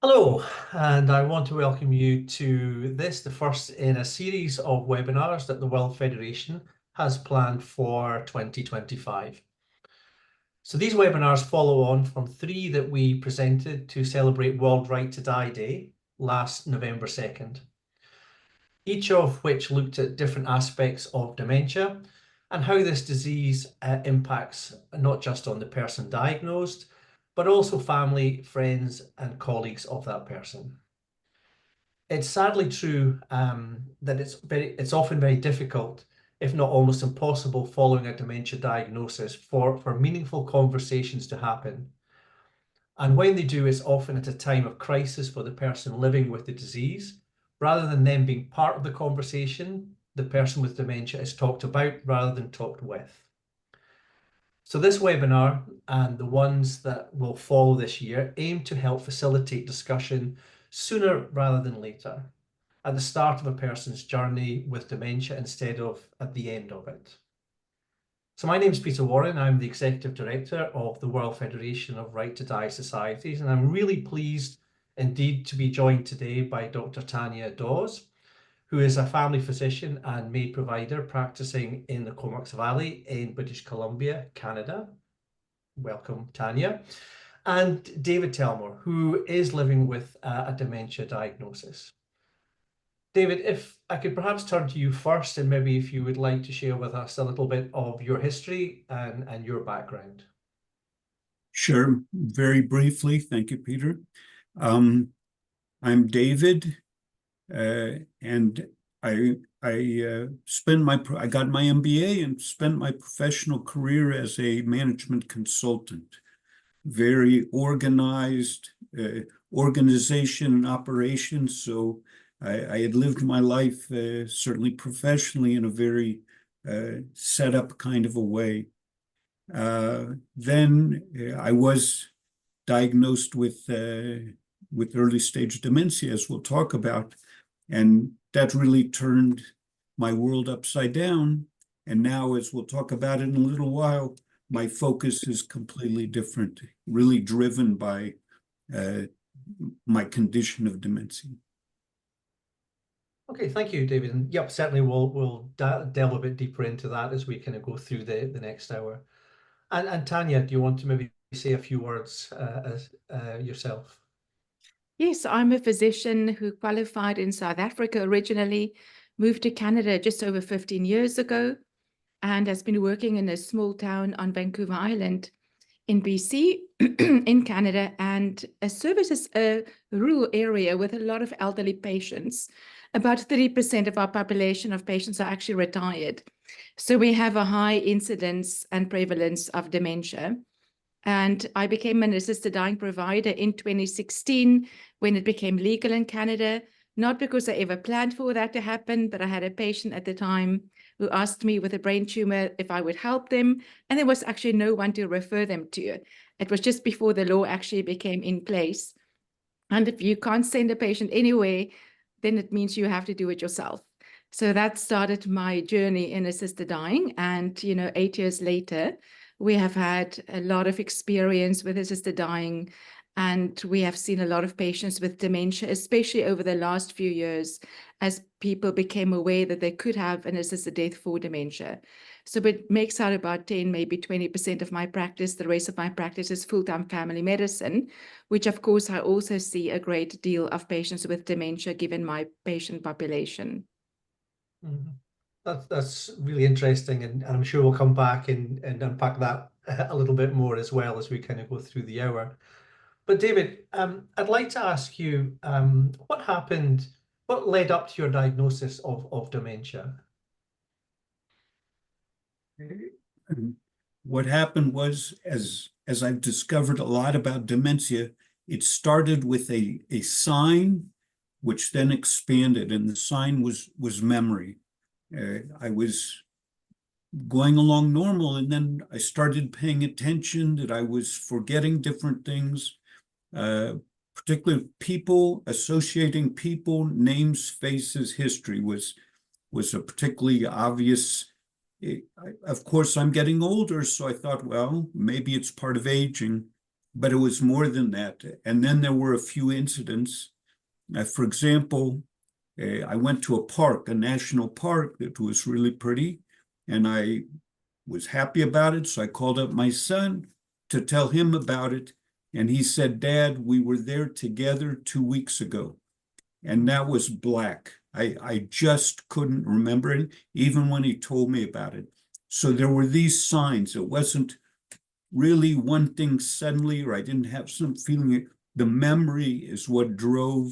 Hello, and I want to welcome you to the first in a series of webinars that the World Federation has planned for 2025. So these webinars follow on from three that we presented to celebrate World Right to Die Day last November 2nd, each of which looked at different aspects of dementia and how this disease impacts not just on the person diagnosed, but also family, friends, and colleagues of that person. It's sadly true that it's often very difficult, if not almost impossible, following a dementia diagnosis for meaningful conversations to happen. And when they do, it's often at a time of crisis for the person living with the disease. Rather than them being part of the conversation, the person with dementia is talked about rather than talked with. So this webinar and the ones that will follow this year aim to help facilitate discussion sooner rather than later, at the start of a person's journey with dementia instead of at the end of it. So my name is Peter Warren. I'm the Executive Director of the World Federation of Right to Die Societies, and I'm really pleased indeed to be joined today by Dr. Tanja Daws, who is a family physician and maid provider practicing in the Comox Valley in British Columbia, Canada. Welcome, Tanja. And David Talmor, who is living with a dementia diagnosis. David, if I could perhaps turn to you first, and maybe if you would like to share with us a little bit of your history and your background. Sure, very briefly. Thank you, Peter. I'm David, and I got my MBA and spent my professional career as a management consultant. Very organized organization and operations. So I had lived my life, certainly professionally, in a very set up kind of a way. Then I was diagnosed with early stage dementia, as we'll talk about, and that really turned my world upside down. And now, as we'll talk about in a little while, my focus is completely different, really driven by my condition of dementia. Okay, thank you, David. And yep, certainly we'll delve a bit deeper into that as we kind of go through the next hour. And Tanja, do you want to maybe say a few words yourself? Yes, I'm a physician who qualified in South Africa originally, moved to Canada just over 15 years ago, and has been working in a small town on Vancouver Island in BC, in Canada, and services a rural area with a lot of elderly patients. About 30% of our population of patients are actually retired. So we have a high incidence and prevalence of dementia. And I became an assisted dying provider in 2016 when it became legal in Canada, not because I ever planned for that to happen, but I had a patient at the time who asked me with a brain tumor if I would help them, and there was actually no one to refer them to. It was just before the law actually became in place. And if you can't send a patient anywhere, then it means you have to do it yourself. So that started my journey in assisted dying. And, 8 years later, we have had a lot of experience with assisted dying, and we have seen a lot of patients with dementia, especially over the last few years, as people became aware that they could have an assisted death for dementia. So it makes out about 10, maybe 20% of my practice. The rest of my practice is full-time family medicine, which of course I also see a great deal of patients with dementia given my patient population. Mm-hmm. That's really interesting, and I'm sure we'll come back and unpack that a little bit more as well as we kind of go through the hour. But David, I'd like to ask you what happened, what led up to your diagnosis of dementia? What happened was, as I've discovered a lot about dementia, it started with a sign, which then expanded, and the sign was memory. I was going along normal, and then I started paying attention that I was forgetting different things, particularly people, associating people, names, faces. History was a particularly obvious. Of course, I'm getting older, so I thought, well, maybe it's part of aging. but it was more than that. And then there were a few incidents. For example, I went to a park, a national park that was really pretty, and I was happy about it. So I called up my son to tell him about it. And he said, "Dad, we were there together 2 weeks ago." And that was black. I just couldn't remember it, even when he told me about it. So there were these signs. It wasn't really one thing suddenly, or I didn't have some feeling. The memory is what drove,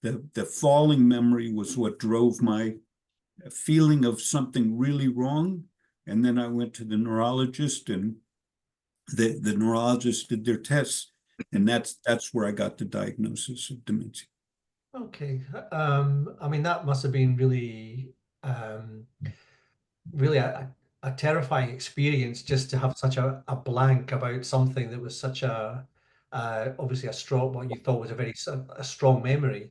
the falling memory was what drove my feeling of something really wrong. And then I went to the neurologist, and the neurologist did their tests, and that's where I got the diagnosis of dementia. Okay. I mean, that must have been really, really a terrifying experience, just to have such a blank about something that was such a, obviously a strong, what you thought was a strong memory.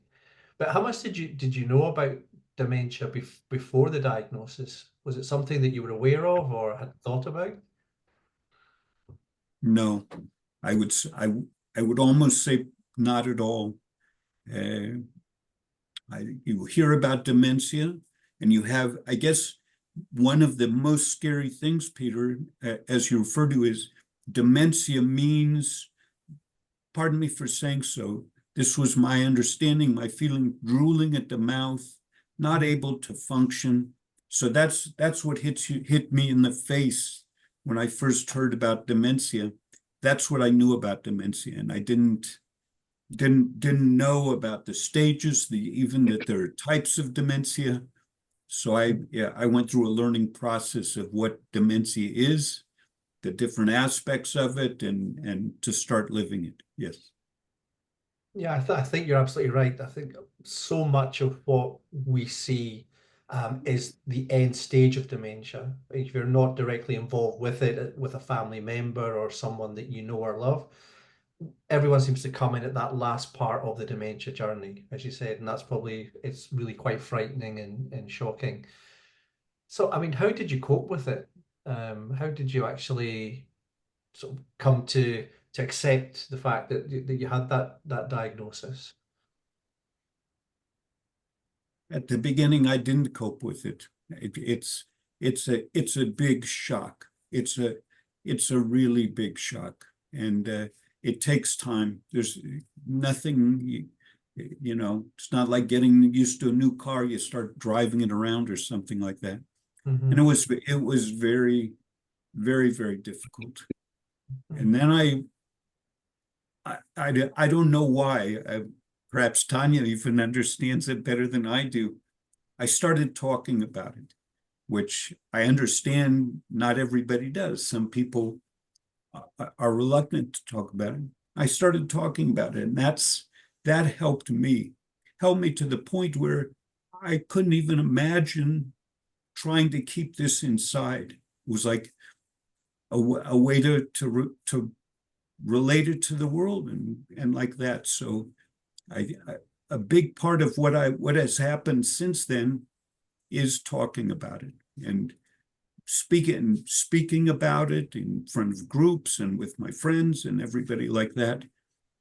But how much did you know about dementia before the diagnosis? Was it something that you were aware of or had thought about? No, I would almost say not at all. You hear about dementia, and you have, I guess, one of the most scary things, Peter, as you refer to, is dementia means, pardon me for saying so, this was my understanding, my feeling, drooling at the mouth, not able to function. So that's what hit me in the face when I first heard about dementia. That's what I knew about dementia, and I didn't know about the stages, even that there are types of dementia. So I went through a learning process of what dementia is, the different aspects of it, and to start living it. Yes. Yeah, I think you're absolutely right. I think so much of what we see is the end stage of dementia. If you're not directly involved with it, with a family member or someone that you know or love, everyone seems to come in at that last part of the dementia journey, as you said, and it's really quite frightening and shocking. So, I mean, how did you cope with it? How did you actually sort of come to accept the fact that you had that diagnosis? At the beginning, I didn't cope with it. It's a big shock. It's a really big shock, and it takes time. There's nothing, it's not like getting used to a new car. You start driving it around or something like that. Mm-hmm. And it was very, very, very difficult. And then I don't know why. Perhaps Tanya even understands it better than I do. I started talking about it, which I understand not everybody does. Some people are reluctant to talk about it. I started talking about it, and that helped me to the point where I couldn't even imagine trying to keep this inside. It was like a way to relate it to the world and like that. So a big part of what has happened since then is talking about it and speaking about it in front of groups and with my friends and everybody like that.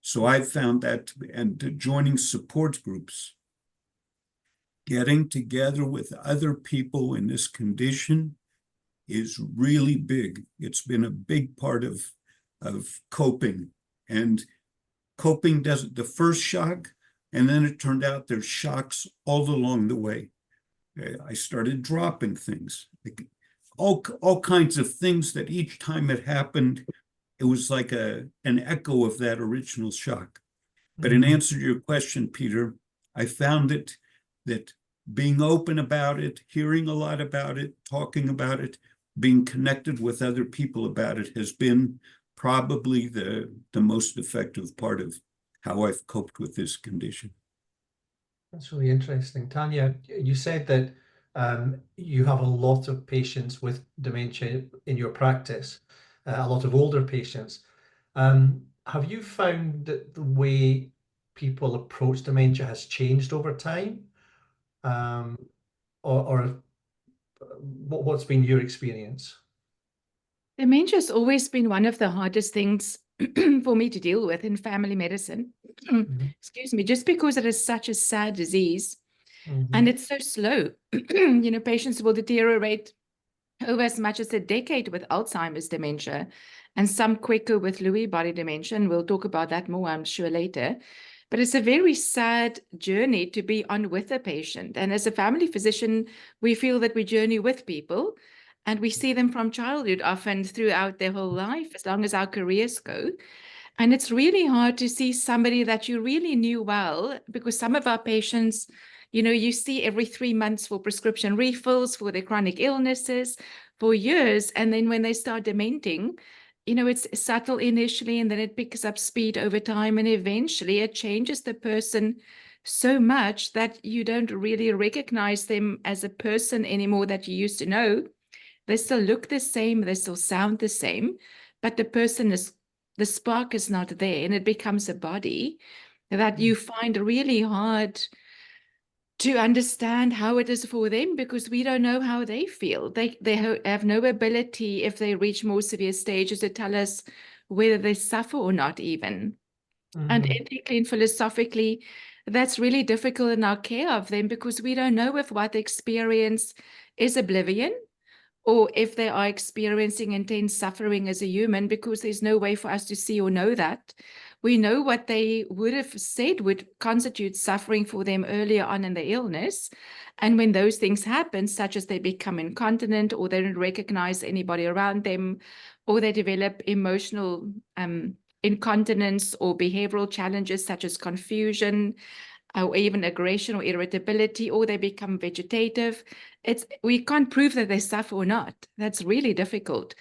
So I found that, and joining support groups, getting together with other people in this condition is really big. It's been a big part of coping. And coping doesn't, the first shock, and then it turned out there's shocks all along the way. I started dropping things, like all kinds of things that each time it happened, it was like an echo of that original shock. But in answer to your question, Peter, I found that being open about it, hearing a lot about it, talking about it, being connected with other people about it has been probably the most effective part of how I've coped with this condition. That's really interesting. Tanya, you said that you have a lot of patients with dementia in your practice, a lot of older patients. Have you found that the way people approach dementia has changed over time? Or what's been your experience? Dementia has always been one of the hardest things for me to deal with in family medicine. Excuse me, just because it is such a sad disease and it's so slow. You know, patients will deteriorate over as much as a decade with Alzheimer's dementia, and some quicker with Lewy body dementia. And we'll talk about that more, I'm sure, later. But it's a very sad journey to be on with a patient. And as a family physician, we feel that we journey with people and we see them from childhood, often throughout their whole life, as long as our careers go. And it's really hard to see somebody that you really knew well, because some of our patients, you know, you see every 3 months for prescription refills for their chronic illnesses for years. And then when they start dementing, you know, it's subtle initially, and then it picks up speed over time. And eventually it changes the person so much that you don't really recognize them as a person anymore that you used to know. They still look the same, they still sound the same, but the spark is not there, and it becomes a body that you find really hard to understand how it is for them, because we don't know how they feel. They have no ability, if they reach more severe stages, to tell us whether they suffer or not even. And ethically and philosophically, that's really difficult in our care of them, because we don't know if what they experience is oblivion or if they are experiencing intense suffering as a human, because there's no way for us to see or know that. We know what they would have said would constitute suffering for them earlier on in the illness. And when those things happen, such as they become incontinent, or they don't recognize anybody around them, or they develop emotional incontinence or behavioral challenges such as confusion, or even aggression or irritability, or they become vegetative. We can't prove that they suffer or not. That's really difficult.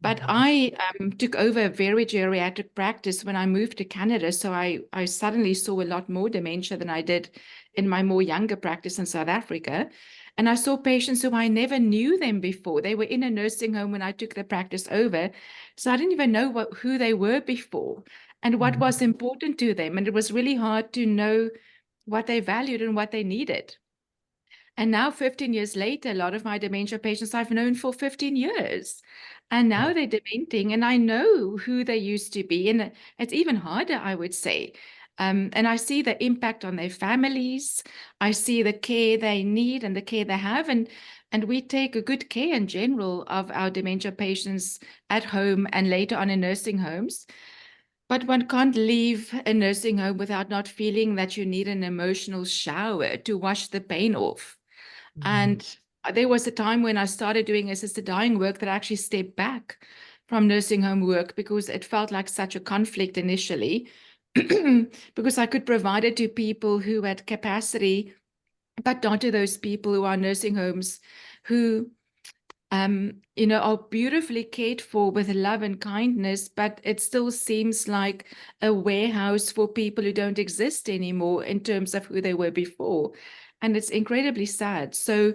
But I took over a very geriatric practice when I moved to Canada. So I suddenly saw a lot more dementia than I did in my more younger practice in South Africa. And I saw patients who I never knew them before. They were in a nursing home when I took the practice over. So I didn't even know who they were before and what was important to them. And it was really hard to know what they valued and what they needed. And now, 15 years later, a lot of my dementia patients I've known for 15 years. And now they're dementing, and I know who they used to be. And it's even harder, I would say. And I see the impact on their families. I see the care they need and the care they have. And we take a good care in general of our dementia patients at home and later on in nursing homes. But one can't leave a nursing home without not feeling that you need an emotional shower to wash the pain off. And there was a time when I started doing assisted dying work that I actually stepped back from nursing home work, because it felt like such a conflict initially, because I could provide it to people who had capacity, but not to those people who are nursing homes who you know, are beautifully cared for with love and kindness, but it still seems like a warehouse for people who don't exist anymore in terms of who they were before. And it's incredibly sad. So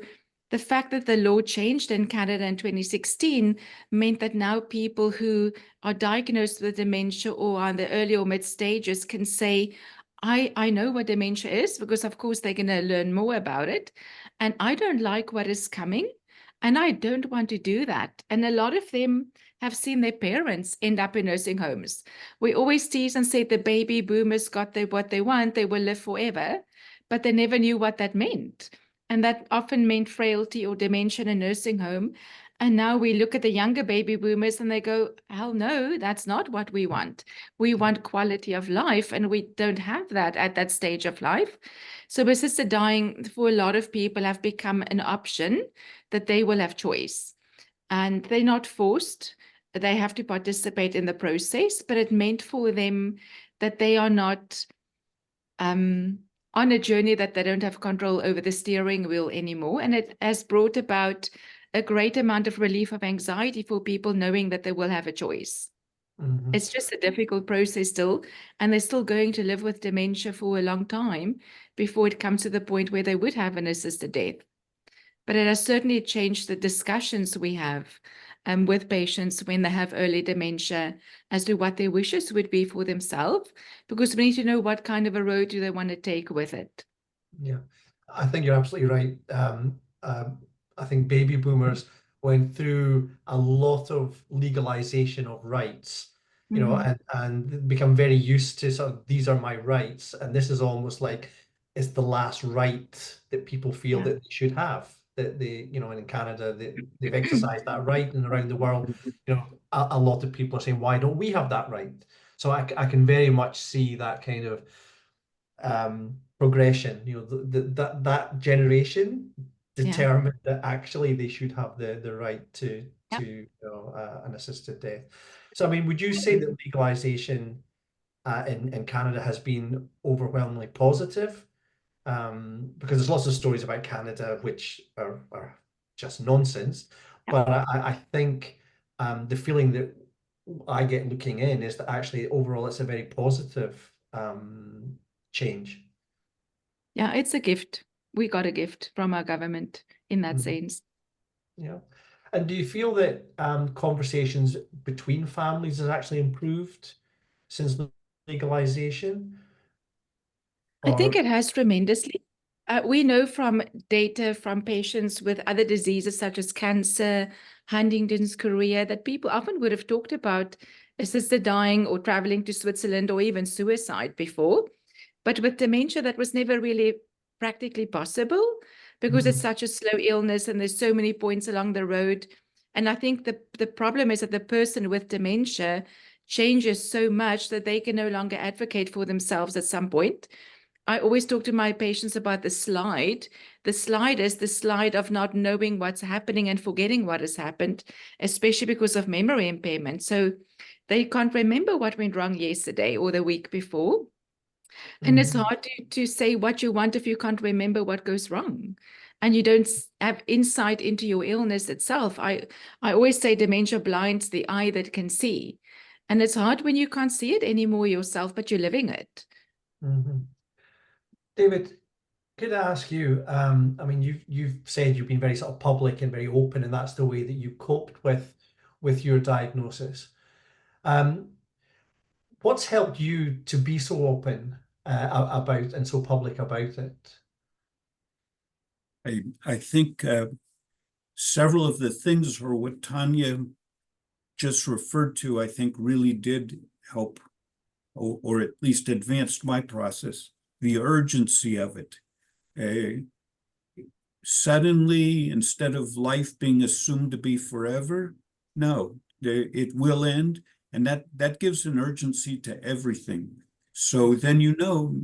the fact that the law changed in Canada in 2016 meant that now people who are diagnosed with dementia or are in the early or mid stages can say, I know what dementia is, because of course they're going to learn more about it. And I don't like what is coming. And I don't want to do that. And a lot of them have seen their parents end up in nursing homes. We always tease and say the baby boomers got what they want, they will live forever, but they never knew what that meant. And that often meant frailty or dementia in a nursing home. And now we look at the younger baby boomers and they go, hell no, that's not what we want. We want quality of life, and we don't have that at that stage of life. So assisted dying for a lot of people have become an option that they will have choice. And they're not forced. They have to participate in the process, but it meant for them that they are not on a journey that they don't have control over the steering wheel anymore. And it has brought about a great amount of relief of anxiety for people knowing that they will have a choice. It's just a difficult process still, and they're still going to live with dementia for a long time before it comes to the point where they would have an assisted death. But it has certainly changed the discussions we have with patients when they have early dementia as to what their wishes would be for themselves, because we need to know what kind of a road do they want to take with it. Yeah, I think you're absolutely right. I think baby boomers went through a lot of legalization of rights you know, Mm. and become very used to sort of these are my rights, and this is almost like it's the last right that people feel Yeah. that they should have. That they, you know, and in Canada, they've exercised that right, and around the world, you know, a lot of people are saying, why don't we have that right? So I can very much see that kind of progression. You know, that generation Yeah. determined that actually they should have the right to Yep. you know, an assisted death. So I mean, would you say that legalization in Canada has been overwhelmingly positive? Because there's lots of stories about Canada which are just nonsense. Yep. But I think the feeling that I get looking in is that actually overall it's a very positive change. Yeah, it's a gift. We got a gift from our government in that Mhm. sense. Yeah. And do you feel that conversations between families has actually improved since legalization? I think Or it has tremendously. We know from data from patients with other diseases such as cancer, Huntington's, chorea, that people often would have talked about assisted dying or traveling to Switzerland or even suicide before. But with dementia, that was never really practically possible because it's such a slow illness and there's so many points along the road. And I think the problem is that the person with dementia changes so much that they can no longer advocate for themselves at some point. I always talk to my patients about the slide. The slide is the slide of not knowing what's happening and forgetting what has happened, especially because of memory impairment. So they can't remember what went wrong yesterday or the week before. And it's hard to say what you want if you can't remember what goes wrong and you don't have insight into your illness itself. I always say dementia blinds the eye that can see. And it's hard when you can't see it anymore yourself, but you're living it. David, could I ask you, I mean, you've said you've been very sort of public and very open, and that's the way that you coped with your diagnosis. Um, what's helped you to be so open about and so public about it? I think several of the things or what Tanja just referred to, I think really did help or at least advanced my process. The urgency of it. Suddenly, instead of life being assumed to be forever, no, it will end. And that gives an urgency to everything. So then you know,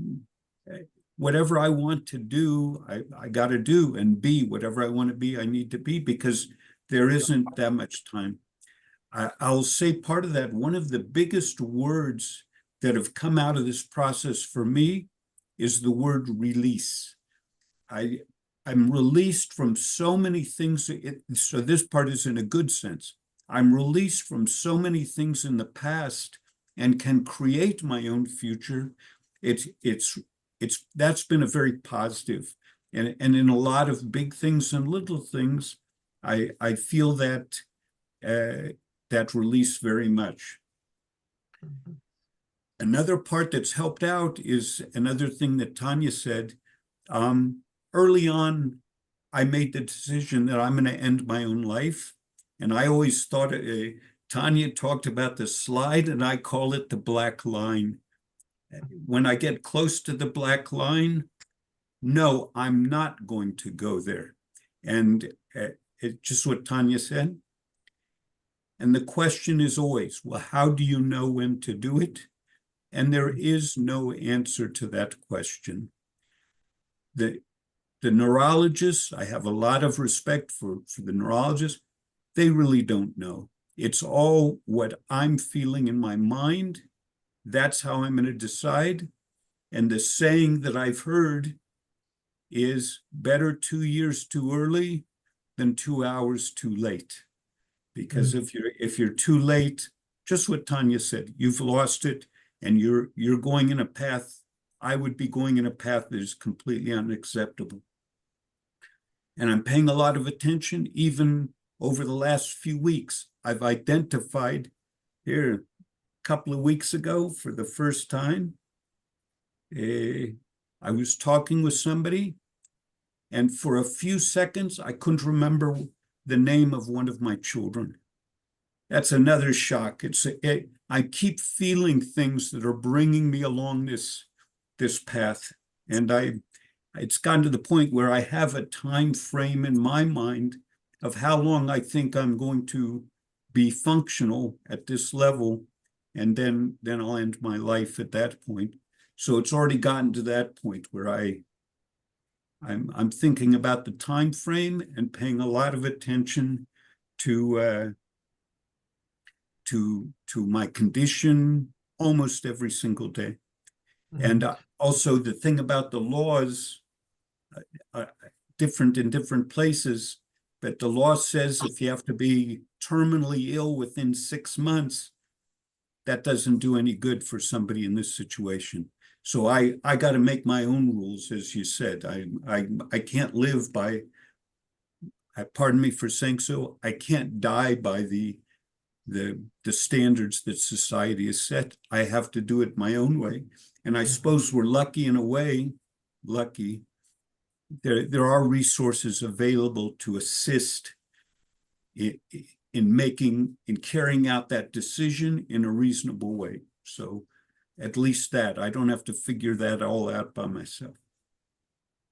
whatever I want to do, I got to do, and be whatever I want to be, I need to be, because there isn't that much time. I'll say part of that, one of the biggest words that have come out of this process for me is the word release. I'm released from so many things. So this part is in a good sense. I'm released from so many things in the past and can create my own future. That's been a very positive. And in a lot of big things and little things, I feel that that release very much. Another part that's helped out is another thing that Tanja said. Early on, I made the decision that I'm going to end my own life. And I always thought, Tanja talked about the slide, and I call it the black line. When I get close to the black line, no, I'm not going to go there. And it's just what Tanja said. And the question is always, well, how do you know when to do it? And there is no answer to that question. The neurologists, I have a lot of respect for the neurologists, they really don't know. It's all what I'm feeling in my mind. That's how I'm going to decide. And the saying that I've heard is better 2 years too early than 2 hours too late. Because if you're too late, just what Tanja said, you've lost it, and you're going in a path. I would be going in a path that is completely unacceptable. And I'm paying a lot of attention, even over the last few weeks. I've identified here a couple of weeks ago for the first time. I was talking with somebody, and for a few seconds, I couldn't remember the name of one of my children. that's another shock. I keep feeling things that are bringing me along this path, and it's gotten to the point where I have a time frame in my mind of how long I think I'm going to be functional at this level, and then I'll end my life at that point. So it's already gotten to that point where I'm thinking about the time frame and paying a lot of attention to my condition almost every single day. And also the thing about the laws are different in different places, but the law says if you have to be terminally ill within 6 months, that doesn't do any good for somebody in this situation. So I got to make my own rules, as you said. I can't live by, pardon me for saying so, I can't die by the standards that society has set. I have to do it my own way. And I suppose we're lucky in a way, there are resources available to assist in carrying out that decision in a reasonable way. So at least that, I don't have to figure that all out by myself.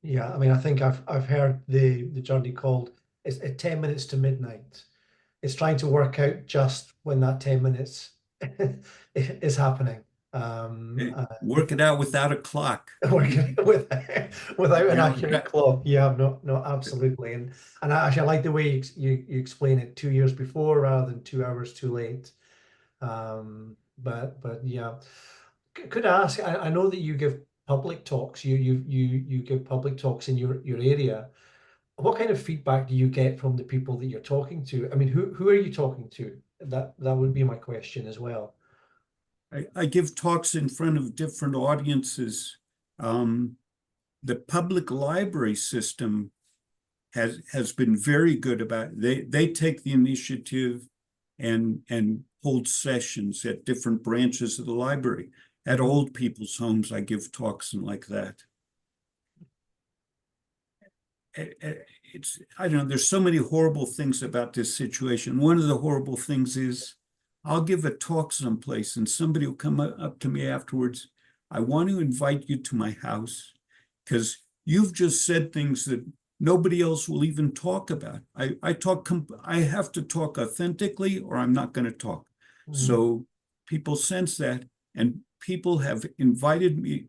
Yeah, I mean, I think I've heard the journey called, it's 10 minutes to midnight. It's trying to work out just when that 10 minutes is happening. Work it out without a clock. Working without an accurate clock. Yeah, no, absolutely. And I actually like the way you explain it, 2 years before rather than 2 hours too late. But yeah, could I ask? I know that you give public talks. You give public talks in your area. What kind of feedback do you get from the people that you're talking to? I mean, who are you talking to? That would be my question as well. I give talks in front of different audiences. The public library system has been very good about it. They take the initiative and hold sessions at different branches of the library. At old people's homes, I give talks and like that. I don't know, there's so many horrible things about this situation. One of the horrible things is I'll give a talk someplace and somebody will come up to me afterwards. I want to invite you to my house because you've just said things that nobody else will even talk about. I have to talk authentically or I'm not going to talk. So people sense that, and people have invited me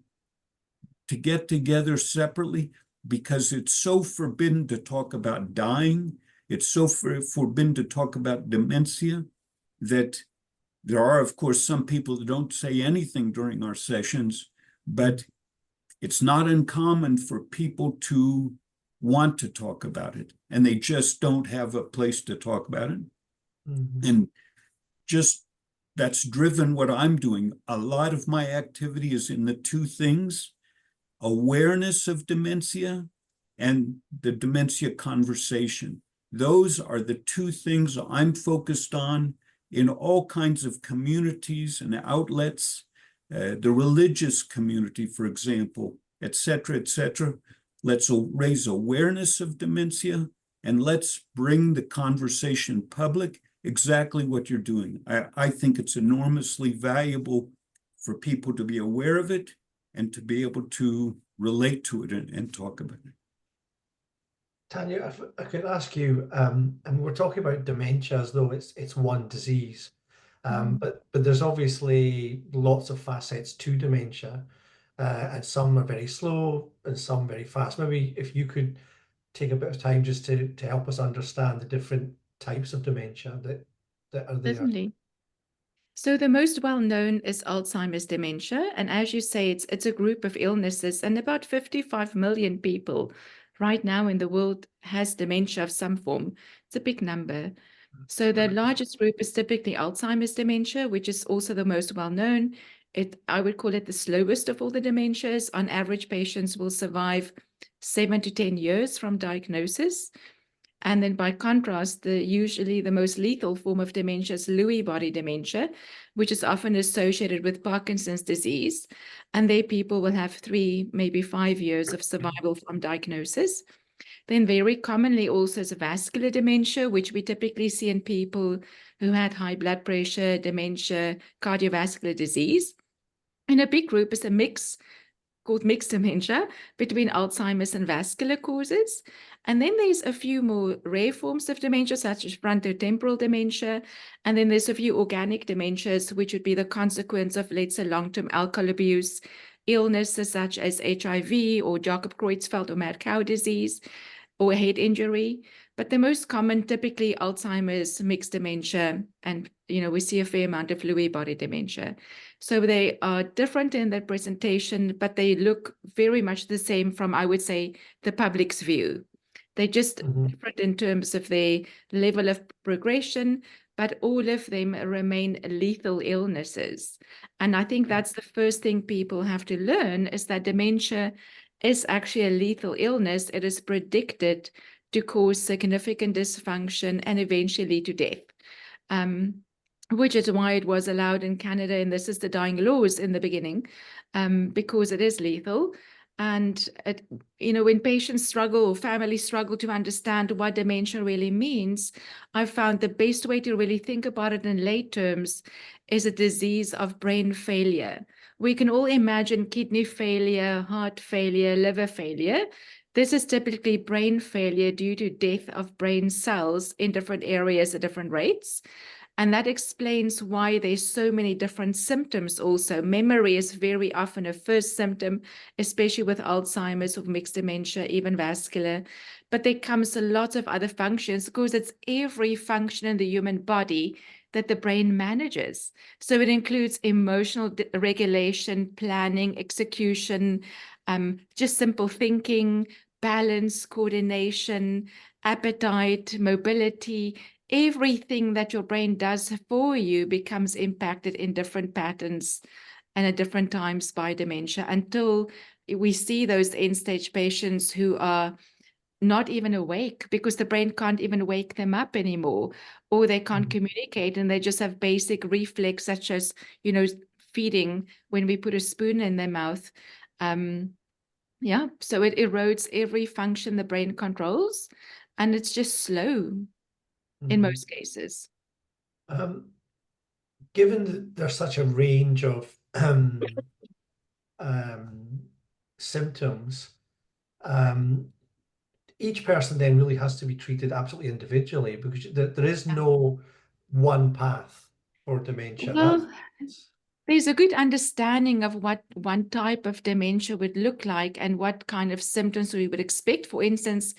to get together separately because it's so forbidden to talk about dying. It's so forbidden to talk about dementia that there are, of course, some people that don't say anything during our sessions, but it's not uncommon for people to want to talk about it, and they just don't have a place to talk about it. And just that's driven what I'm doing. A lot of my activity is in the two things: awareness of dementia and the dementia conversation. Those are the two things I'm focused on in all kinds of communities and outlets, the religious community, for example, et cetera, et cetera. Let's raise awareness of dementia and let's bring the conversation public, exactly what you're doing. I think it's enormously valuable for people to be aware of it and to be able to relate to it and talk about it. Tanja, if I could ask you, and we're talking about dementia as though it's one disease, but there's obviously lots of facets to dementia, and some are very slow and some very fast. Maybe if you could take a bit of time just to help us understand the different types of dementia that are there. Certainly. So the most well-known is Alzheimer's dementia, and as you say, it's a group of illnesses, and about 55 million people right now in the world has dementia of some form. It's a big number. So the largest group is typically Alzheimer's dementia, which is also the most well-known. I would call it the slowest of all the dementias. On average, patients will survive 7 to 10 years from diagnosis. And then by contrast, usually the most lethal form of dementia is Lewy body dementia, which is often associated with Parkinson's disease. And there people will have 3, maybe 5 years of survival from diagnosis. Then very commonly also is vascular dementia, which we typically see in people who had high blood pressure, dementia, cardiovascular disease. And a big group is a mix called mixed dementia between Alzheimer's and vascular causes. And then there's a few more rare forms of dementia, such as frontotemporal dementia. And then there's a few organic dementias, which would be the consequence of, let's say, long-term alcohol abuse, illnesses such as HIV or Jakob-Creutzfeldt or mad cow disease, or head injury. But the most common, typically Alzheimer's, mixed dementia, and we see a fair amount of Lewy body dementia. So they are different in their presentation, but they look very much the same from, I would say, the public's view. They're just different in terms of their level of progression, but all of them remain lethal illnesses. And I think that's the first thing people have to learn, is that dementia is actually a lethal illness. It is predicted to cause significant dysfunction and eventually to death, which is why it was allowed in Canada in the sister dying laws in the beginning, because it is lethal. And when patients struggle or families struggle to understand what dementia really means, I found the best way to really think about it in lay terms is a disease of brain failure. We can all imagine kidney failure, heart failure, liver failure. This is typically brain failure due to death of brain cells in different areas at different rates. And that explains why there's so many different symptoms also. Memory is very often a first symptom, especially with Alzheimer's or mixed dementia, even vascular. But there comes a lot of other functions, because it's every function in the human body that the brain manages. So it includes emotional regulation, planning, execution, just simple thinking, balance, coordination, appetite, mobility. Everything that your brain does for you becomes impacted in different patterns and at different times by dementia, until we see those end-stage patients who are not even awake because the brain can't even wake them up anymore, or they can't communicate and they just have basic reflex, such as, feeding when we put a spoon in their mouth. So it erodes every function the brain controls, and it's just slow in most cases. Given that there's such a range of symptoms, each person then really has to be treated absolutely individually, because there is no one path for dementia. Well, there's a good understanding of what one type of dementia would look like and what kind of symptoms we would expect. For instance,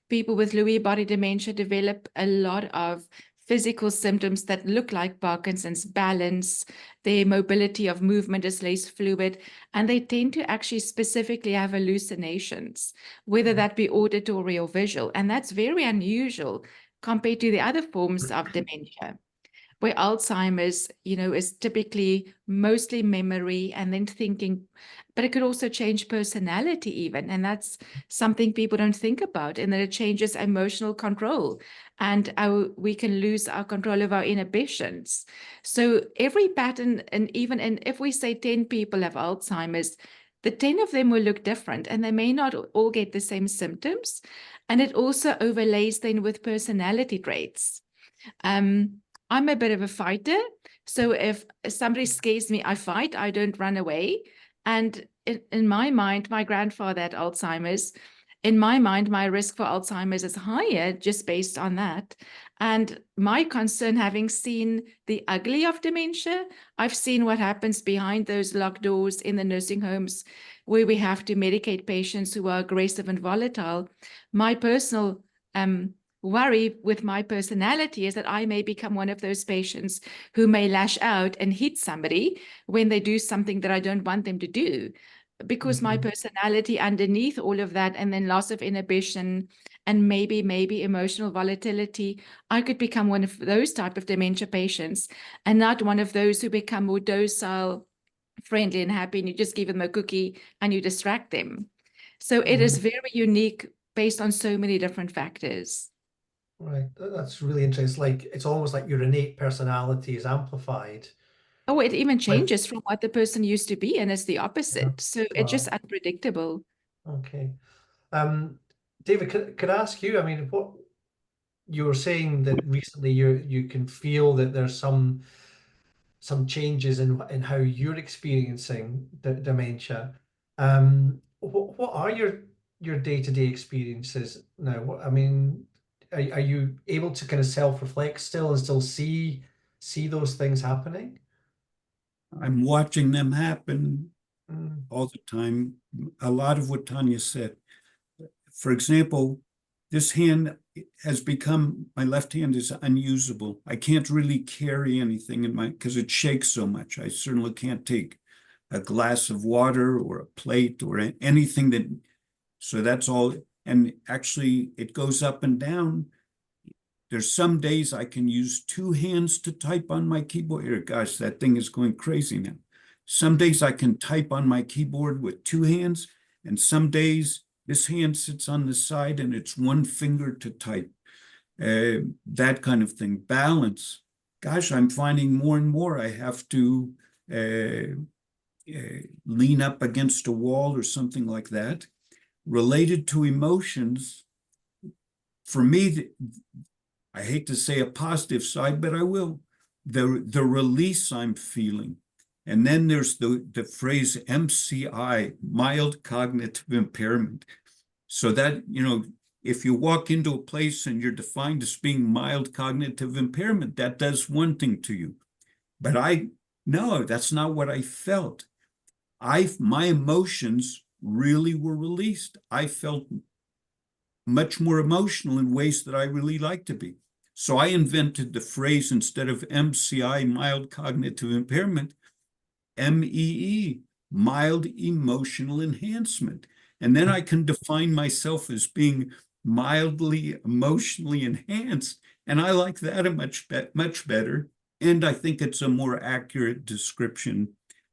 people with Lewy body dementia develop a lot of physical symptoms that look like Parkinson's: balance, their mobility of movement is less fluid, and they tend to actually specifically have hallucinations, whether that be auditory or visual. And that's very unusual compared to the other forms of dementia, where Alzheimer's, is typically mostly memory and then thinking, but it could also change personality even. And that's something people don't think about, and that it changes emotional control, and we can lose our control of our inhibitions. So every pattern, and if we say 10 people have Alzheimer's, the 10 of them will look different, and they may not all get the same symptoms. And it also overlays then with personality traits. I'm a bit of a fighter. So if somebody scares me, I fight, I don't run away. And in my mind, my grandfather had Alzheimer's. In my mind, my risk for Alzheimer's is higher just based on that. And my concern, having seen the ugly of dementia, I've seen what happens behind those locked doors in the nursing homes, where we have to medicate patients who are aggressive and volatile. My personal worry with my personality is that I may become one of those patients who may lash out and hit somebody when they do something that I don't want them to do, because my personality underneath all of that, and then loss of inhibition and maybe emotional volatility, I could become one of those type of dementia patients, and not one of those who become more docile, friendly and happy, and you just give them a cookie and you distract them. So it is very unique based on so many different factors. Right, that's really interesting. Like, it's almost like your innate personality is amplified. Oh, it even changes from what the person used to be, and it's the opposite. So it's just unpredictable. Okay. David, could I ask you, I mean, you were saying that recently you can feel that there's some changes in how you're experiencing dementia. What are your day-to-day experiences now? I mean, are you able to kind of self-reflect still and still see those things happening? I'm watching them happen Mm, all the time. A lot of what Tanya said. For example, this hand has become, my left hand is unusable. I can't really carry anything in my, because it shakes so much. I certainly can't take a glass of water or a plate or anything that, so that's all. And actually, it goes up and down. There's some days I can use two hands to type on my keyboard. Here, gosh, that thing is going crazy now. Some days I can type on my keyboard with two hands, and some days this hand sits on the side and it's one finger to type. That kind of thing. Balance. Gosh, I'm finding more and more I have to lean up against a wall or something like that. Related to emotions, for me, I hate to say a positive side, but I will. The release I'm feeling. And then there's the phrase MCI, mild cognitive impairment. So that, if you walk into a place and you're defined as being mild cognitive impairment, that does one thing to you. But no, that's not what I felt. My emotions really were released. I felt much more emotional in ways that I really like to be. So I invented the phrase, instead of MCI, mild cognitive impairment, MEE, mild emotional enhancement. And then I can define myself as being mildly emotionally enhanced. And I like that much better. And I think it's a more accurate description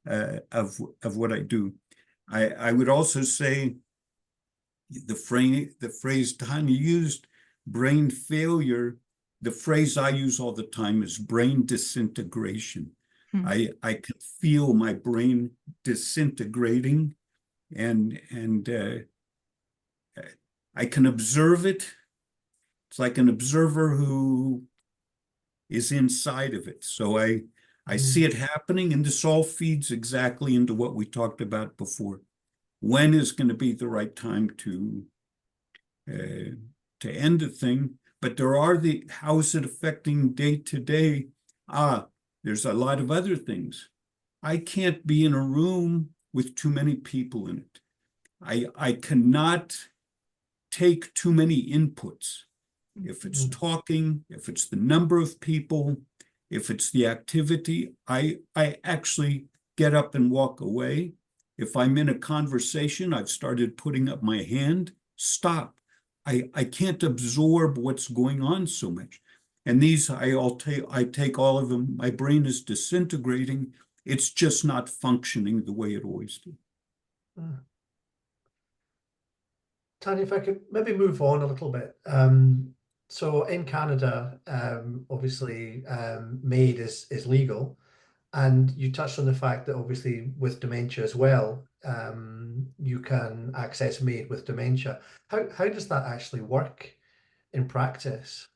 of what I do. I would also say the phrase Tanya used, brain failure, the phrase I use all the time is brain disintegration. I can feel my brain disintegrating, and I can observe it. It's like an observer who is inside of it. So I see it happening, and this all feeds exactly into what we talked about before. When is going to be the right time to end the thing? But there are how is it affecting day to day? There's a lot of other things. I can't be in a room with too many people in it. I cannot take too many inputs. If it's talking, if it's the number of people, if it's the activity, I actually get up and walk away. If I'm in a conversation, I've started putting up my hand, stop. I can't absorb what's going on so much. And these, I take all of them. My brain is disintegrating. It's just not functioning the way it always did. Tanya, if I could maybe move on a little bit. So in Canada, obviously, MAID is legal, and you touched on the fact that obviously with dementia as well, you can access MAID with dementia. How does that actually work in practice?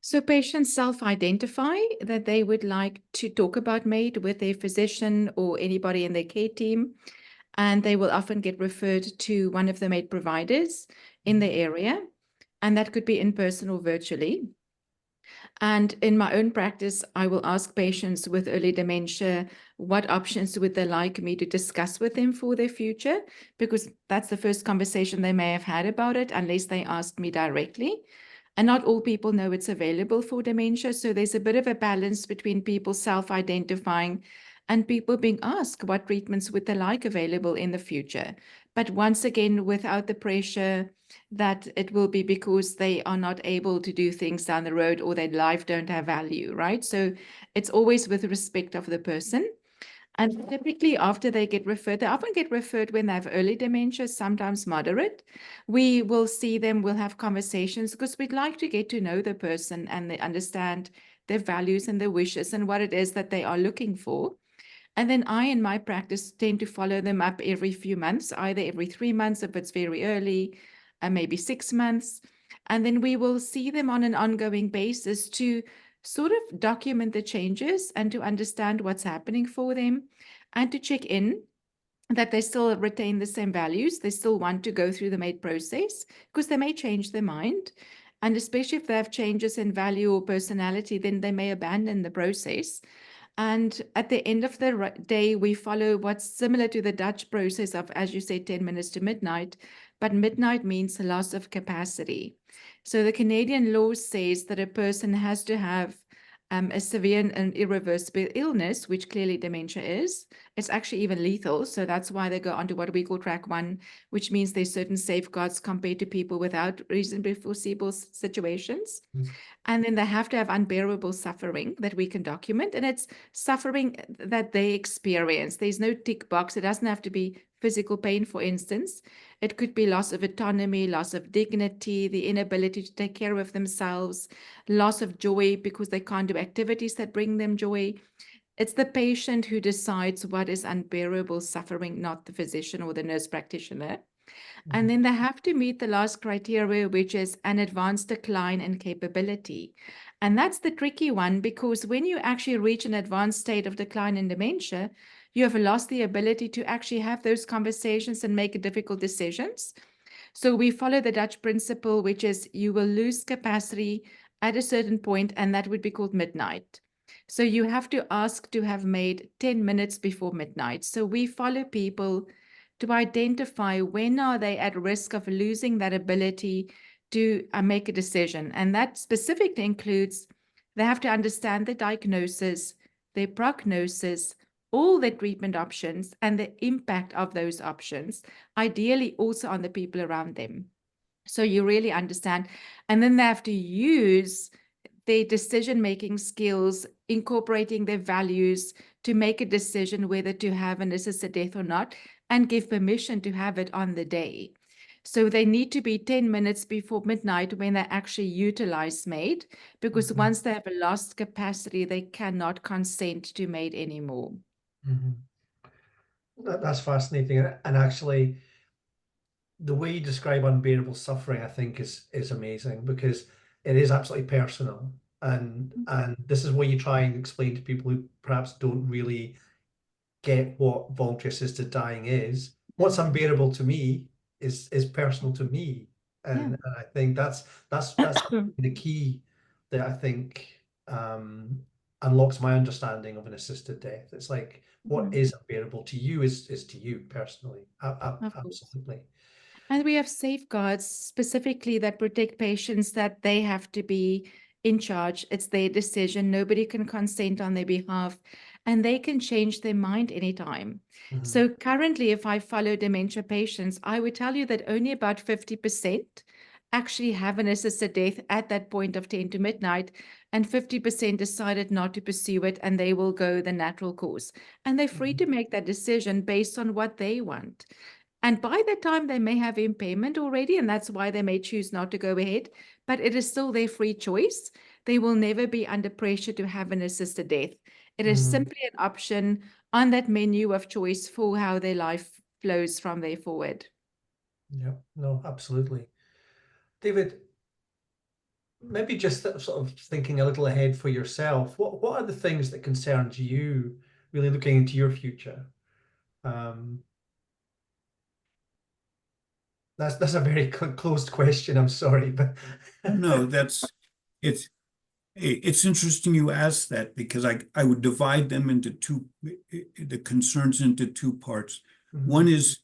So patients self-identify that they would like to talk about MAID with their physician or anybody in their care team, and they will often get referred to one of the MAID providers in the area, and that could be in person or virtually. And in my own practice, I will ask patients with early dementia, what options would they like me to discuss with them for their future? Because that's the first conversation they may have had about it, unless they asked me directly. And not all people know it's available for dementia. So there's a bit of a balance between people self-identifying and people being asked what treatments would they like available in the future. But once again, without the pressure that it will be because they are not able to do things down the road or their life don't have value, right? So it's always with respect of the person. And typically after they get referred, they often get referred when they have early dementia, sometimes moderate. We will see them, we'll have conversations because we'd like to get to know the person and they understand their values and their wishes and what it is that they are looking for. And then I, in my practice, tend to follow them up every few months, either every 3 months if it's very early, maybe 6 months. And then we will see them on an ongoing basis to sort of document the changes and to understand what's happening for them and to check in that they still retain the same values. They still want to go through the MAID process because they may change their mind. And especially if they have changes in value or personality, then they may abandon the process. And at the end of the day, we follow what's similar to the Dutch process of, as you said, 10 minutes to midnight. But midnight means loss of capacity. So the Canadian law says that a person has to have a severe and irreversible illness, which clearly dementia is. It's actually even lethal. So that's why they go on to what we call track 1, which means there's certain safeguards compared to people without reasonably foreseeable situations. Mm. And then they have to have unbearable suffering that we can document. And it's suffering that they experience. There's no tick box. It doesn't have to be physical pain, for instance. It could be loss of autonomy, loss of dignity, the inability to take care of themselves, loss of joy because they can't do activities that bring them joy. It's the patient who decides what is unbearable suffering, not the physician or the nurse practitioner. And then they have to meet the last criteria, which is an advanced decline in capability. And that's the tricky one, because when you actually reach an advanced state of decline in dementia, you have lost the ability to actually have those conversations and make difficult decisions. So we follow the Dutch principle, which is you will lose capacity at a certain point, and that would be called midnight. So you have to ask to have MAID 10 minutes before midnight. So we follow people to identify when are they at risk of losing that ability to make a decision. And that specifically includes they have to understand the diagnosis, their prognosis, all the treatment options, and the impact of those options, ideally also on the people around them. So you really understand. And then they have to use their decision-making skills, incorporating their values to make a decision whether to have an assisted death or not, and give permission to have it on the day. So they need to be 10 minutes before midnight when they actually utilize MAID, because once they have lost capacity, they cannot consent to MAID anymore. That's fascinating. And actually, the way you describe unbearable suffering, I think, is amazing, because it is absolutely personal. And this is where you try and explain to people who perhaps don't really get what voluntary assisted dying is. What's unbearable to me is personal to me. And I think that's the key that I think unlocks my understanding of an assisted death. It's like, what is unbearable to you is to you personally. Absolutely. And we have safeguards specifically that protect patients, that they have to be in charge. It's their decision. Nobody can consent on their behalf, and they can change their mind anytime. So currently, if I follow dementia patients, I would tell you that only about 50% actually have an assisted death at that point of 10 to midnight, and 50% decided not to pursue it, and they will go the natural course. And they're free to make that decision based on what they want. And by that time, they may have impairment already, and that's why they may choose not to go ahead, but it is still their free choice. They will never be under pressure to have an assisted death. It is simply an option on that menu of choice for how their life flows from there forward. Yeah, no, absolutely. David, maybe just sort of thinking a little ahead for yourself, what are the things that concern you, really looking into your future? That's a very closed question. I'm sorry, but no, it's interesting you asked that, because I would divide them into the concerns into two parts. One is,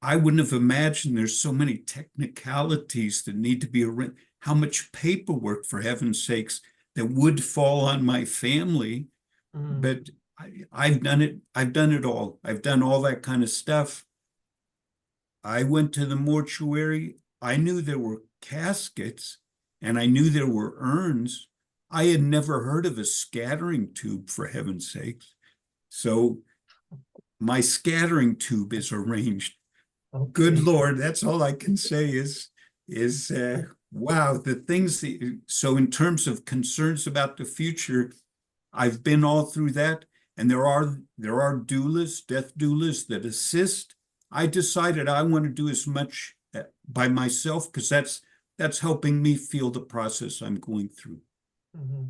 I wouldn't have imagined there's so many technicalities that need to be arranged, how much paperwork, for heaven's sakes, that would fall on my family. But I've done it. I've done it all. I've done all that kind of stuff. I went to the mortuary. I knew there were caskets and I knew there were urns. I had never heard of a scattering tube, for heaven's sakes. So my scattering tube is arranged. Okay. Good Lord, that's all I can say is wow, the things so in terms of concerns about the future, I've been all through that. And there are doulas, death doulas that assist. I decided I want to do as much by myself, because that's helping me feel the process I'm going through.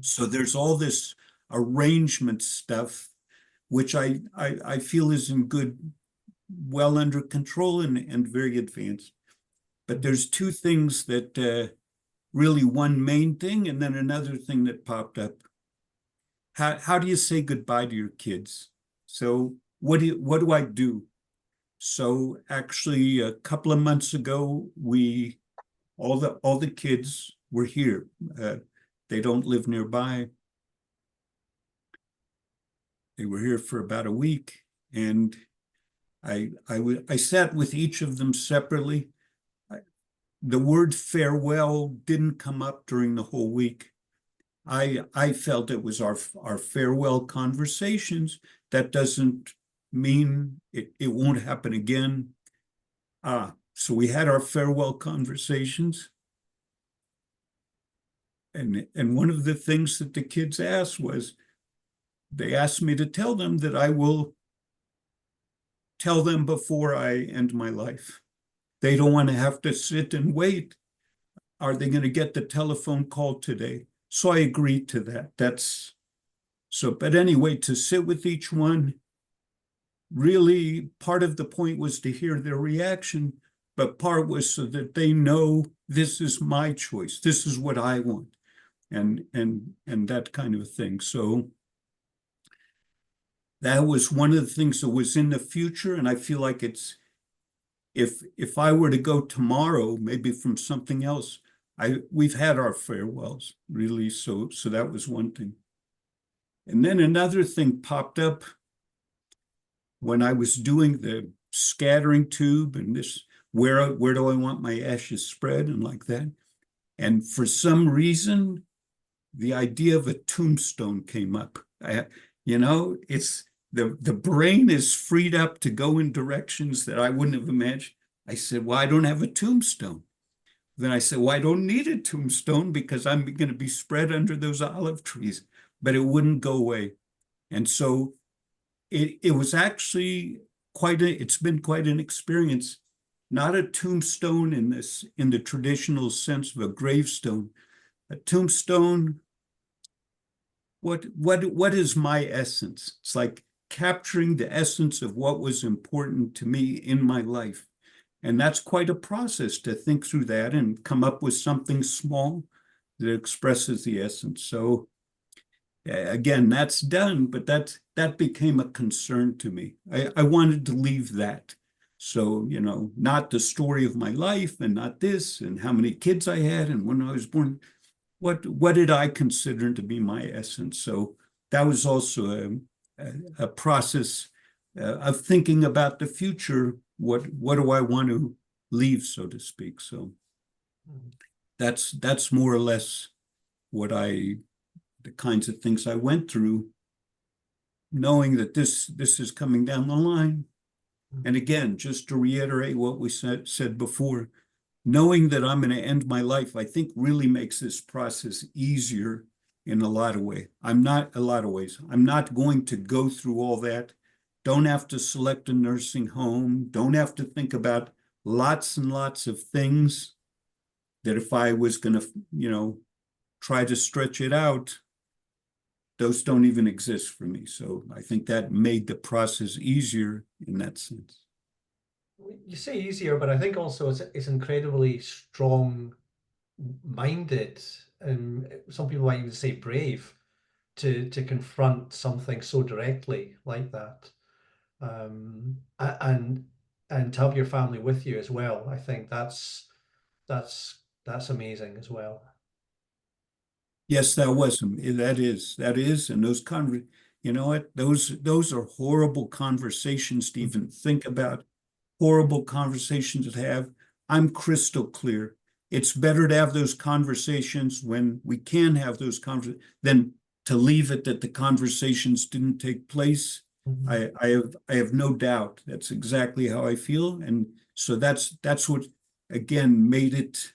So there's all this arrangement stuff, which I feel is in good, well under control and very advanced. But there's two things that really one main thing and then another thing that popped up. How do you say goodbye to your kids? So what do I do? So actually a couple of months ago, all the kids were here. They don't live nearby. They were here for about a week, and I sat with each of them separately. The word farewell didn't come up during the whole week. I felt it was our farewell conversations. That doesn't mean it won't happen again. So we had our farewell conversations. And one of the things that the kids asked was, they asked me to tell them that I will tell them before I end my life. They don't want to have to sit and wait. Are they going to get the telephone call today? So I agreed to that. But anyway, to sit with each one, really part of the point was to hear their reaction, but part was so that they know this is my choice. This is what I want. And that kind of thing. So that was one of the things that was in the future. And I feel like it's, if I were to go tomorrow, maybe from something else, we've had our farewells, really. So that was one thing. And then another thing popped up when I was doing the scattering tube and this, where do I want my ashes spread and like that. And for some reason, the idea of a tombstone came up. It's the brain is freed up to go in directions that I wouldn't have imagined. I said, well, I don't have a tombstone. Then I said, well, I don't need a tombstone because I'm going to be spread under those olive trees, but it wouldn't go away. And so it was actually it's been quite an experience, not a tombstone in the traditional sense of a gravestone. A tombstone, what is my essence? It's like capturing the essence of what was important to me in my life. And that's quite a process to think through that and come up with something small that expresses the essence. So again, that's done, but that became a concern to me. I wanted to leave that. So, not the story of my life and not this and how many kids I had and when I was born. What did I consider to be my essence? So that was also a process of thinking about the future. What do I want to leave, so to speak? So that's more or less the kinds of things I went through, knowing that this is coming down the line. And again, just to reiterate what we said before, knowing that I'm going to end my life, I think really makes this process easier in a lot of ways. I'm not going to go through all that. Don't have to select a nursing home. Don't have to think about lots and lots of things that if I was going to, try to stretch it out, those don't even exist for me. So I think that made the process easier in that sense. You say easier, but I think also it's incredibly strong-minded, and some people might even say brave, to confront something so directly like that, and to have your family with you as well. I think that's amazing as well. Yes, that is, and those you know what? Those are horrible conversations to even think about. Horrible conversations to have. I'm crystal clear. It's better to have those conversations when we can have those conversations than to leave it that the conversations didn't take place. I have no doubt that's exactly how I feel, and so that's what again made it.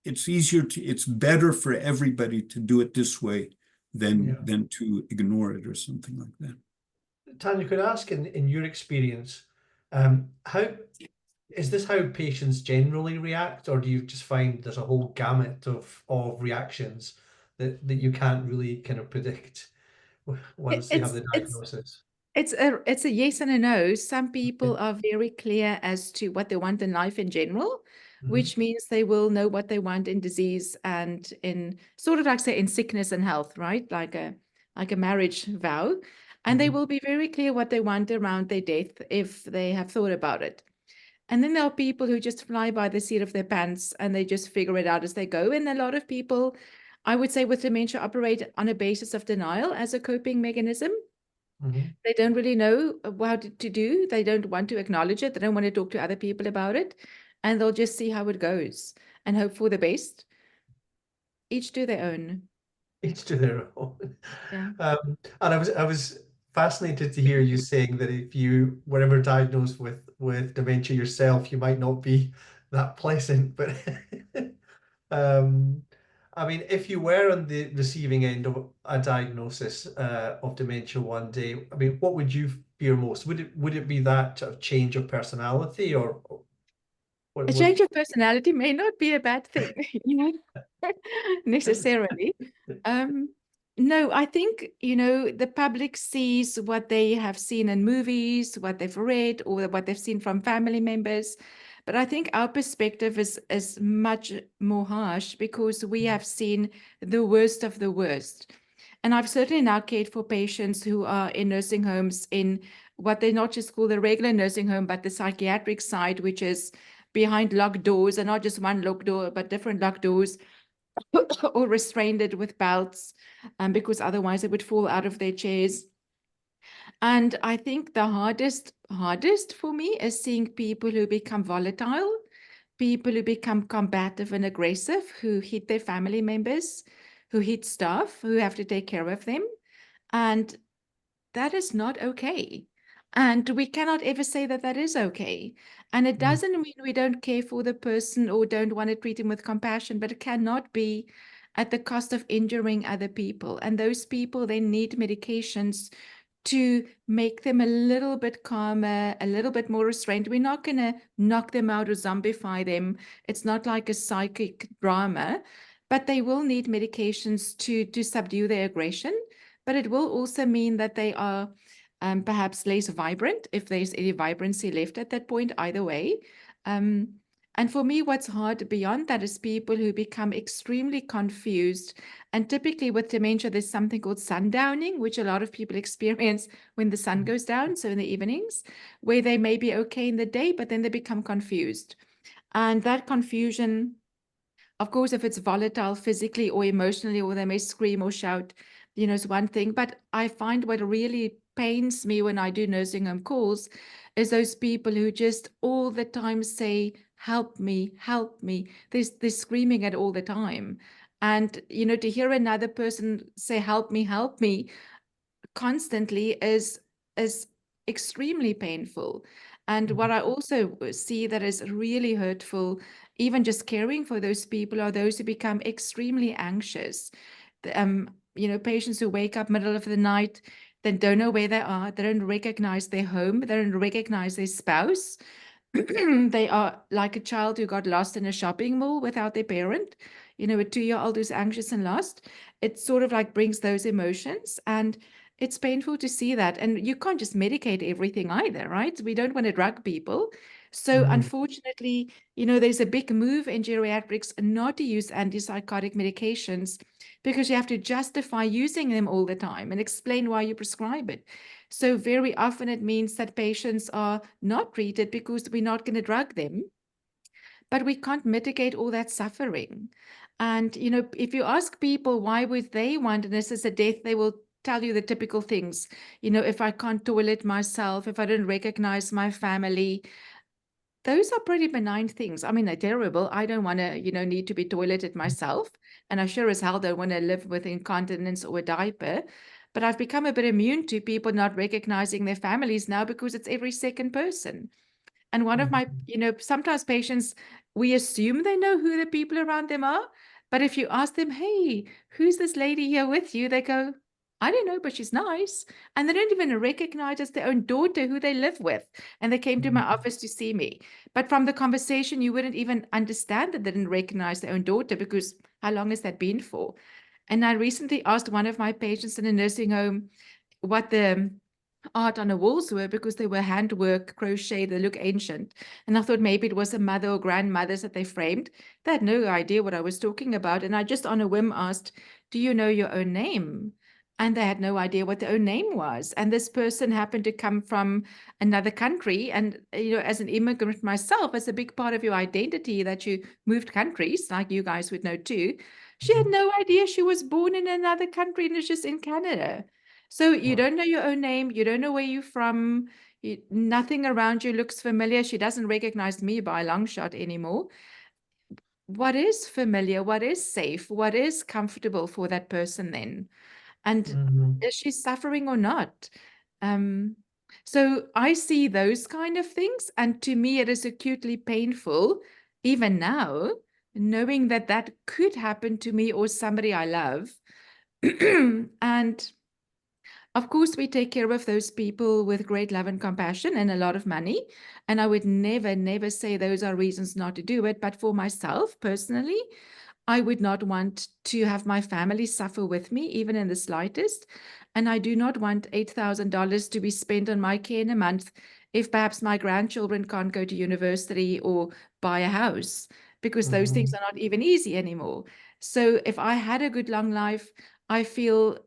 It's better for everybody to do it this way than to ignore it or something like that. Tanja, could I ask in your experience, how is this how patients generally react, or do you just find there's a whole gamut of reactions that you can't really kind of predict once they have the diagnosis? It's a yes and a no. Some people are very clear as to what they want in life in general, which means they will know what they want in disease and in sort of like say in sickness and health, right? Like a marriage vow. And they will be very clear what they want around their death if they have thought about it. And then there are people who just fly by the seat of their pants and they just figure it out as they go. And a lot of people, I would say, with dementia operate on a basis of denial as a coping mechanism. They don't really know what to do. They don't want to acknowledge it. They don't want to talk to other people about it. And they'll just see how it goes and hope for the best. Each to their own. Each to their own. Yeah. And I was fascinated to hear you saying that if you were ever diagnosed with dementia yourself, you might not be that pleasant. But I mean, if you were on the receiving end of a diagnosis of dementia one day, I mean, what would you fear most? Would it be that sort of change of personality, or what A would? change of personality may not be a bad thing, you know, necessarily. No, I think, you know, the public sees what they have seen in movies, what they've read, or what they've seen from family members. But I think our perspective is much more harsh because we have seen the worst of the worst. And I've certainly now cared for patients who are in nursing homes in what they not just call the regular nursing home, but the psychiatric side, which is behind locked doors, and not just one locked door, but different locked doors, or restrained with belts, because otherwise they would fall out of their chairs. And I think the hardest for me is seeing people who become volatile, people who become combative and aggressive, who hit their family members, who hit staff, who have to take care of them. And that is not okay. And we cannot ever say that that is okay. And it doesn't mean we don't care for the person or don't want to treat him with compassion, but it cannot be at the cost of injuring other people. And those people then need medications to make them a little bit calmer, a little bit more restrained. We're not going to knock them out or zombify them. It's not like a psychic drama, but they will need medications to subdue their aggression. But it will also mean that they are perhaps less vibrant, if there's any vibrancy left at that point, either way. And for me, what's hard beyond that is people who become extremely confused. And typically with dementia, there's something called sundowning, which a lot of people experience when the sun goes down, so in the evenings, where they may be okay in the day, but then they become confused. And that confusion, of course, if it's volatile physically or emotionally, or they may scream or shout, you know, is one thing. But I find what really pains me when I do nursing home calls is those people who just all the time say, help me, help me. They're screaming it all the time. And, you know, to hear another person say, help me constantly is extremely painful. And what I also see that is really hurtful, even just caring for those people, are those who become extremely anxious. You know, patients who wake up middle of the night, then don't know where they are, they don't recognize their home, they don't recognize their spouse. They are like a child who got lost in a shopping mall without their parent, you know, a 2-year-old who's anxious and lost. It sort of like brings those emotions, and it's painful to see that. And you can't just medicate everything either, right? We don't want to drug people. So unfortunately, you know, there's a big move in geriatrics not to use antipsychotic medications because you have to justify using them all the time and explain why you prescribe it. So very often it means that patients are not treated because we're not going to drug them, but we can't mitigate all that suffering. And, you know, if you ask people why would they want an assisted death, they will tell you the typical things. You know, if I can't toilet myself, if I don't recognize my family, those are pretty benign things. I mean, they're terrible. I don't want to, you know, need to be toileted myself. And I sure as hell don't want to live with incontinence or a diaper. But I've become a bit immune to people not recognizing their families now because it's every second person. And one of my, you know, sometimes patients, we assume they know who the people around them are. But if you ask them, hey, who's this lady here with you? They go, I don't know, but she's nice. And they don't even recognize as their own daughter who they live with. And they came to my office to see me. But from the conversation, you wouldn't even understand that they didn't recognize their own daughter, because how long has that been for? And I recently asked one of my patients in a nursing home what the art on the walls were, because they were handwork, crochet, they look ancient. And I thought maybe it was a mother or grandmothers that they framed. They had no idea what I was talking about. And I just on a whim asked, do you know your own name? And they had no idea what their own name was. And this person happened to come from another country. And, as an immigrant myself, it's a big part of your identity that you moved countries, like you guys would know too. She had no idea she was born in another country and is just in Canada. So you don't know your own name. You don't know where you're from. Nothing around you looks familiar. She doesn't recognize me by a long shot anymore. What is familiar? What is safe? What is comfortable for that person then? And is she suffering or not? So I see those kind of things. And to me, it is acutely painful, even now, knowing that that could happen to me or somebody I love. And of course, we take care of those people with great love and compassion and a lot of money. And I would never, never say those are reasons not to do it. But for myself personally, I would not want to have my family suffer with me, even in the slightest. And I do not want $8,000 to be spent on my care in a month if perhaps my grandchildren can't go to university or buy a house, because those things are not even easy anymore. So if I had a good long life, I feel,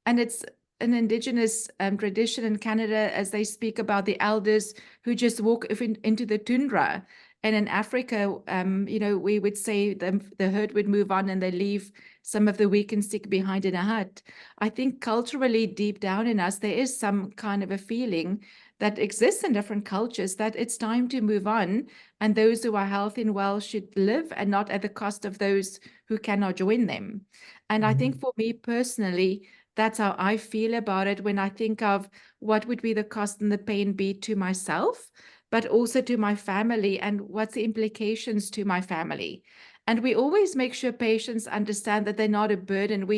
and it's an indigenous tradition in Canada, as they speak about the elders who just walk into the tundra. And in Africa, we would say the herd would move on and they leave some of the weak and sick behind in a hut. I think culturally, deep down in us, there is some kind of a feeling that exists in different cultures that it's time to move on. And those who are healthy and well should live, and not at the cost of those who cannot join them. And I think for me personally, that's how I feel about it when I think of what would be the cost and the pain be to myself, but also to my family, and what's the implications to my family. And we always make sure patients understand that they're not a burden.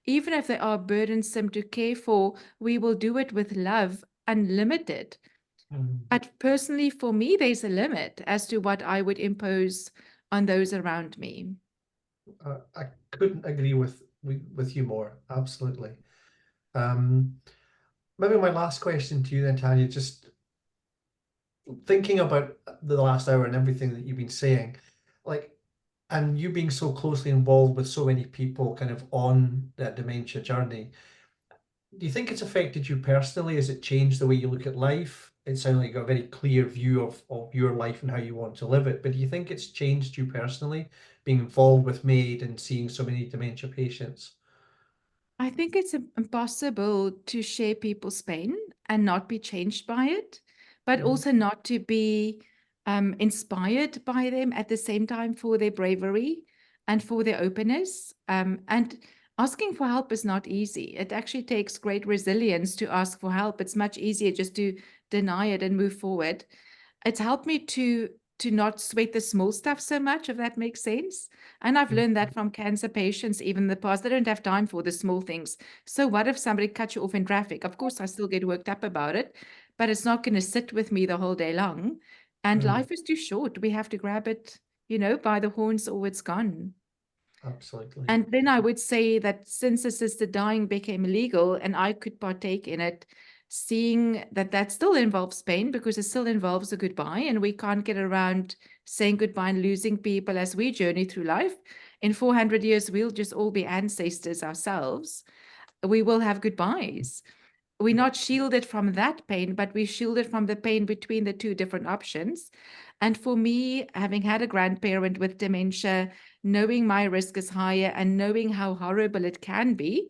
Even if they are burdensome to care for, we will do it with love, unlimited. But personally, for me, there's a limit as to what I would impose on those around me. I couldn't agree with you more. Absolutely. Maybe my last question to you then, Tanja, just thinking about the last hour and everything that you've been saying, and you being so closely involved with so many people kind of on that dementia journey, do you think it's affected you personally? Has it changed the way you look at life? It sounds like you got a very clear view of your life and how you want to live it, but do you think it's changed you personally, being involved with MAID and seeing so many dementia patients? I think it's impossible to share people's pain and not be changed by it, but also not to be inspired by them at the same time for their bravery and for their openness. And asking for help is not easy. It actually takes great resilience to ask for help. It's much easier just to deny it and move forward. It's helped me to not sweat the small stuff so much, if that makes sense. And I've learned that from cancer patients, even in the past. They don't have time for the small things. So what if somebody cuts you off in traffic? Of course, I still get worked up about it, but it's not going to sit with me the whole day long. And life is too short. We have to grab it, by the horns, or it's gone. Absolutely. And then I would say that since assisted dying became legal and I could partake in it, seeing that still involves pain, because it still involves a goodbye, and we can't get around saying goodbye and losing people as we journey through life. In 400 years, we'll just all be ancestors ourselves. We will have goodbyes. We're not shielded from that pain, but we're shielded from the pain between the two different options. And for me, having had a grandparent with dementia, knowing my risk is higher and knowing how horrible it can be,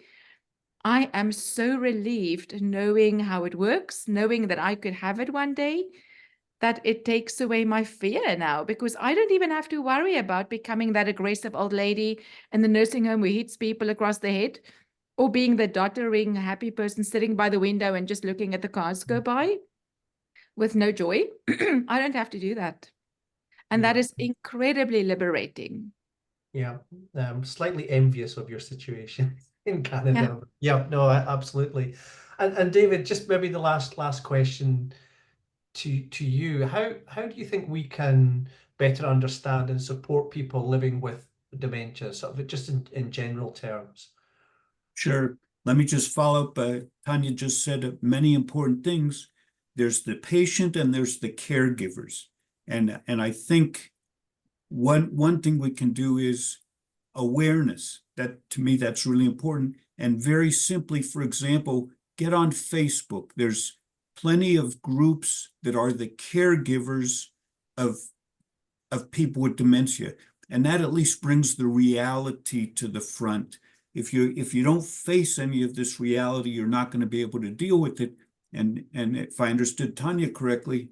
I am so relieved knowing how it works, knowing that I could have it one day, that it takes away my fear now, because I don't even have to worry about becoming that aggressive old lady in the nursing home who hits people across the head, or being the doddering, happy person sitting by the window and just looking at the cars go by with no joy. I don't have to do that. And that is incredibly liberating. Yeah, slightly envious of your situation. in Canada. Yeah, no, absolutely. And David, just maybe the last question to you. How do you think we can better understand and support people living with dementia, sort of just in general terms? Sure. Let me just follow up. Tanja just said many important things. There's the patient and there's the caregivers. And I think one thing we can do is awareness. That, to me, that's really important. And very simply, for example, get on Facebook. There's plenty of groups that are the caregivers of people with dementia. And that at least brings the reality to the front. If you don't face any of this reality, you're not going to be able to deal with it. And if I understood Tanja correctly,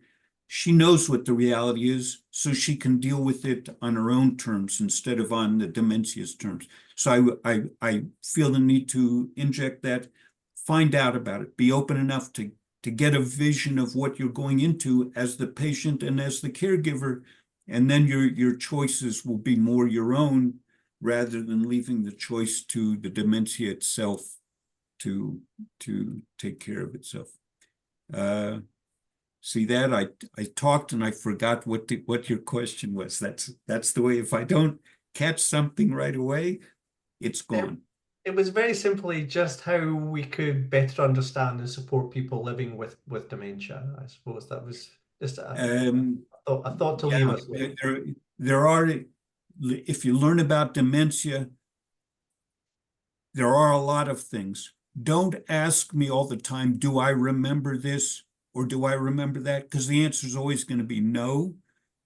she knows what the reality is, so she can deal with it on her own terms instead of on the dementia's terms. So I feel the need to inject that, find out about it, be open enough to get a vision of what you're going into as the patient and as the caregiver, and then your choices will be more your own rather than leaving the choice to the dementia itself to take care of itself. See that I talked and I forgot what your question was. That's the way. If I don't catch something right away, it's gone. It was very simply just how we could better understand and support people living with dementia. I suppose that was just a thought to leave us with. There are, if you learn about dementia, there are a lot of things. Don't ask me all the time, do I remember this or do I remember that? Because the answer is always going to be no.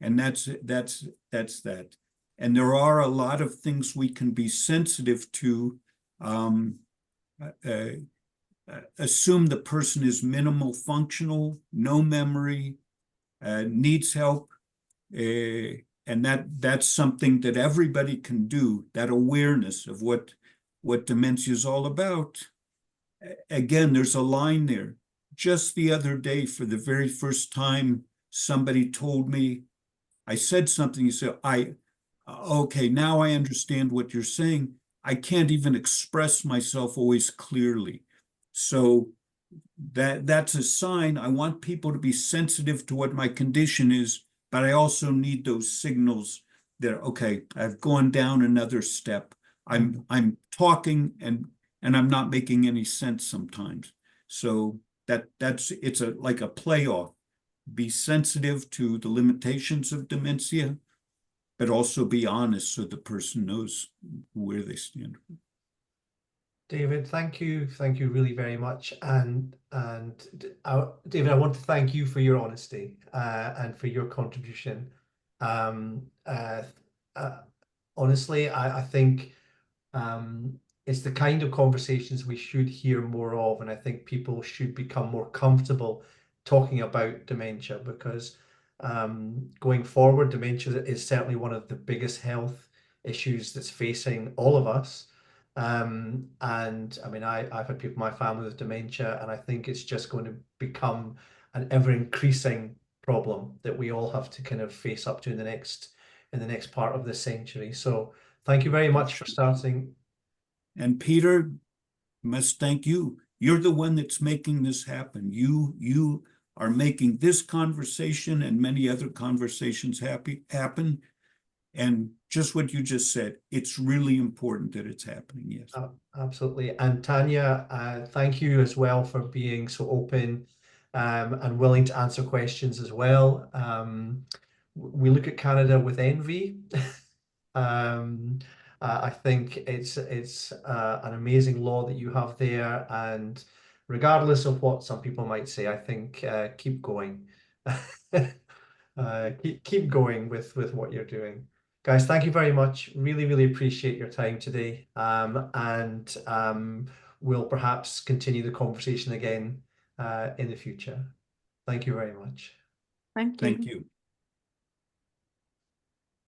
And that's that. And there are a lot of things we can be sensitive to. Assume the person is minimal functional, no memory, needs help. And that's something that everybody can do, that awareness of what dementia is all about. Again, there's a line there. Just the other day, for the very first time, somebody told me, I said something, you said, okay, now I understand what you're saying. I can't even express myself always clearly. So that's a sign. I want people to be sensitive to what my condition is, but I also need those signals that, okay, I've gone down another step. I'm talking and I'm not making any sense sometimes. So it's like a playoff. Be sensitive to the limitations of dementia, but also be honest so the person knows where they stand. David, thank you really very much. And David, I want to thank you for your honesty and for your contribution. Honestly, I think it's the kind of conversations we should hear more of, and I think people should become more comfortable talking about dementia, because going forward, dementia is certainly one of the biggest health issues that's facing all of us. And I mean, I've had people in my family with dementia, and I think it's just going to become an ever increasing problem that we all have to kind of face up to in the next part of this century. So thank you very much for starting. And Peter, must thank you. You're the one that's making this happen. You are making this conversation and many other conversations happen. And just what you just said, it's really important that it's happening. Yes. Absolutely. And Tanja, thank you as well for being so open and willing to answer questions as well. We look at Canada with envy. I think it's an amazing law that you have there, and regardless of what some people might say, I think keep going. Keep going with what you're doing. Guys, thank you very much. Really appreciate your time today. And we'll perhaps continue the conversation again in the future. Thank you very much. Thank you. Thank you.